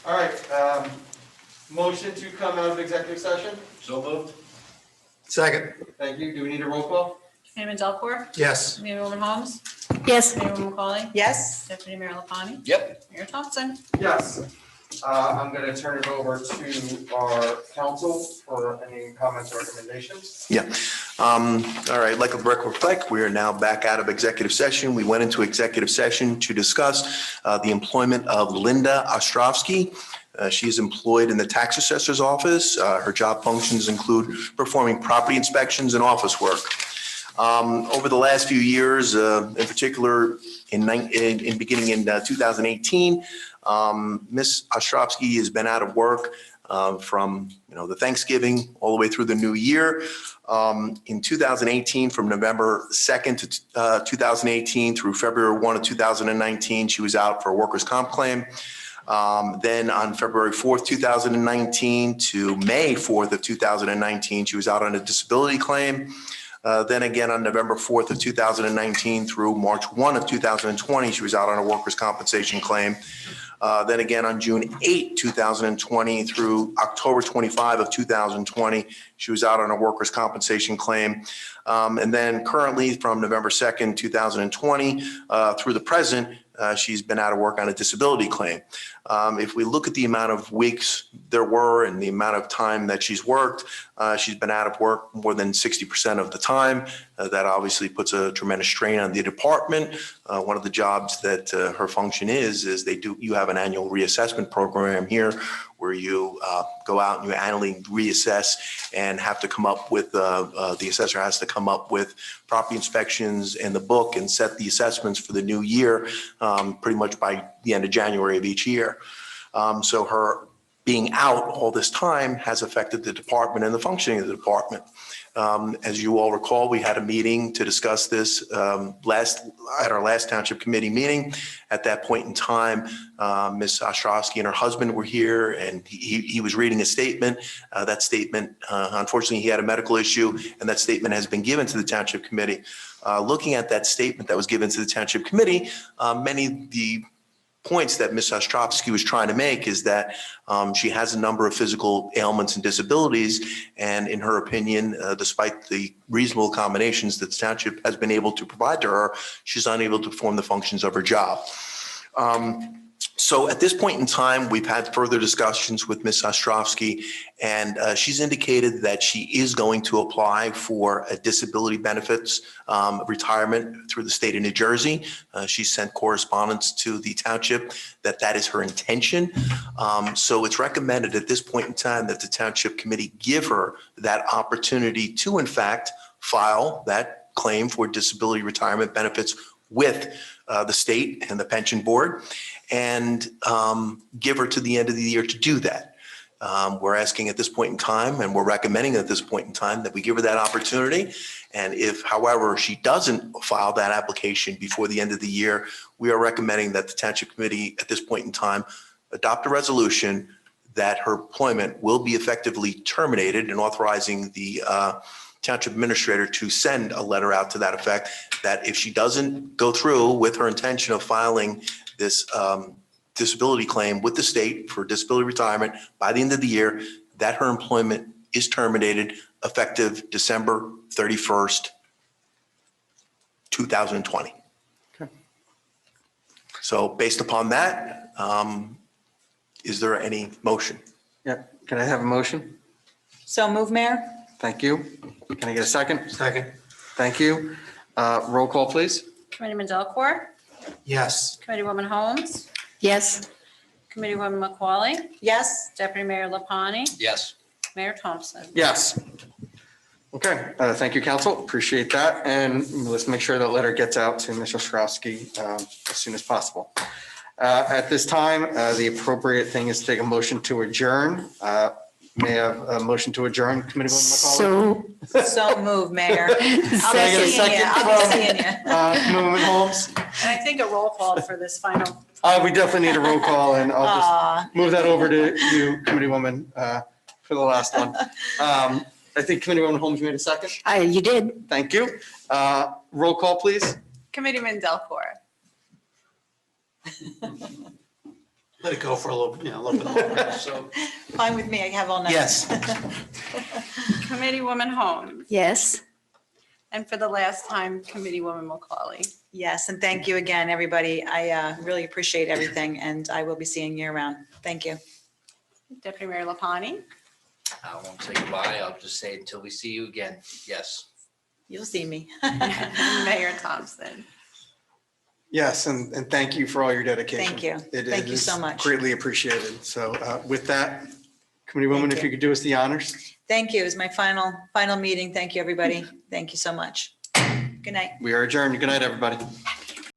All right, motion to come out of executive session? So moved. Second. Thank you. Do we need a roll call? Committeeman Delcor? Yes. Committeewoman Holmes? Yes. Committeewoman McCauley? Yes. Deputy Mayor LaPlante? Yep. Mayor Thompson? Yes. I'm going to turn it over to our council for any comments or recommendations. Yeah. All right, like a record reflect, we are now back out of executive session. We went into executive session to discuss the employment of Linda Ostrovsky. She is employed in the tax assessor's office. Her job functions include performing property inspections and office work. Over the last few years, in particular, beginning in 2018, Ms. Ostrovsky has been out of work from the Thanksgiving all the way through the new year. In 2018, from November 2nd to 2018 through February 1 of 2019, she was out for a workers' comp claim. Then on February 4th, 2019 to May 4th of 2019, she was out on a disability claim. Then again on November 4th of 2019 through March 1 of 2020, she was out on a workers' compensation claim. Then again on June 8, 2020 through October 25 of 2020, she was out on a workers' compensation claim. And then currently from November 2nd, 2020 through the present, she's been out of work on a disability claim. If we look at the amount of weeks there were and the amount of time that she's worked, she's been out of work more than 60% of the time. That obviously puts a tremendous strain on the department. One of the jobs that her function is you have an annual reassessment program here where you go out and you annually reassess and have to come up with, the assessor has to come up with property inspections and the book and set the assessments for the new year pretty much by the end of January of each year. So her being out all this time has affected the department and the functioning of the department. As you all recall, we had a meeting to discuss this at our last Township Committee meeting. At that point in time, Ms. Ostrovsky and her husband were here, and he was reading a statement. That statement, unfortunately, he had a medical issue, and that statement has been given to the Township Committee. Looking at that statement that was given to the Township Committee, many of the points that Ms. Ostrovsky was trying to make is that she has a number of physical ailments and disabilities, and in her opinion, despite the reasonable accommodations that the township has been able to provide to her, she's unable to perform the functions of her job. So at this point in time, we've had further discussions with Ms. Ostrovsky, and she's indicated that she is going to apply for a disability benefits retirement through the state of New Jersey. She sent correspondence to the township that is her intention. So it's recommended at this point in time that the Township Committee give her that opportunity to, in fact, file that claim for disability retirement benefits with the state and the pension board, and give her to the end of the year to do that. We're asking at this point in time, and we're recommending at this point in time, that we give her that opportunity. And if, however, she doesn't file that application before the end of the year, we are recommending that the Township Committee at this point in time adopt a resolution that her employment will be effectively terminated, and authorizing the Township Administrator to send a letter out to that effect, that if she doesn't go through with her intention of filing this disability claim with the state for disability retirement by the end of the year, that her employment is terminated effective December 31st, 2020. Okay. So based upon that, is there any motion? Yeah, can I have a motion? So move, Mayor? Thank you. Can I get a second? Second. Thank you. Roll call, please. Committeeman Delcor? Yes. Committeewoman Holmes? Yes. Committeewoman McCauley? Yes. Deputy Mayor LaPlante? Yes. Mayor Thompson? Yes. Okay, thank you, council. Appreciate that. And let's make sure that letter gets out to Ms. Ostrovsky as soon as possible. At this time, the appropriate thing is to take a motion to adjourn. May I have a motion to adjourn, Committeewoman McCauley? So move, Mayor. I'll Can I get a be seeing you. second I'll from, be seeing you. Committeewoman Holmes? And I think a roll call for this final. We definitely need a roll call, and I'll Aw. just move that over to you, Committeewoman, for the last one. I think Committeewoman Holmes made a second. You did. Thank you. Roll call, please. Committeeman Delcor? let it go for a little bit longer, so. Fine with me. I have all night. Yes. Committeewoman Holmes. Yes. And for the last time, Committeewoman McCauley. Yes, and thank you again, everybody. I really appreciate everything, and I will be seeing you around. Thank you. Deputy Mayor Lapani. I won't say goodbye. I'll just say until we see you again. Yes. You'll see me. And Mayor Thompson. Yes, and thank you for all your dedication. Thank you. It Thank you is so much. Greatly appreciated. So with that, Committeewoman, Thank if you. you could do us the honors. Thank you. It was my final meeting. Thank you, everybody. Thank you so much. Good night. We are adjourned. Good night, everybody.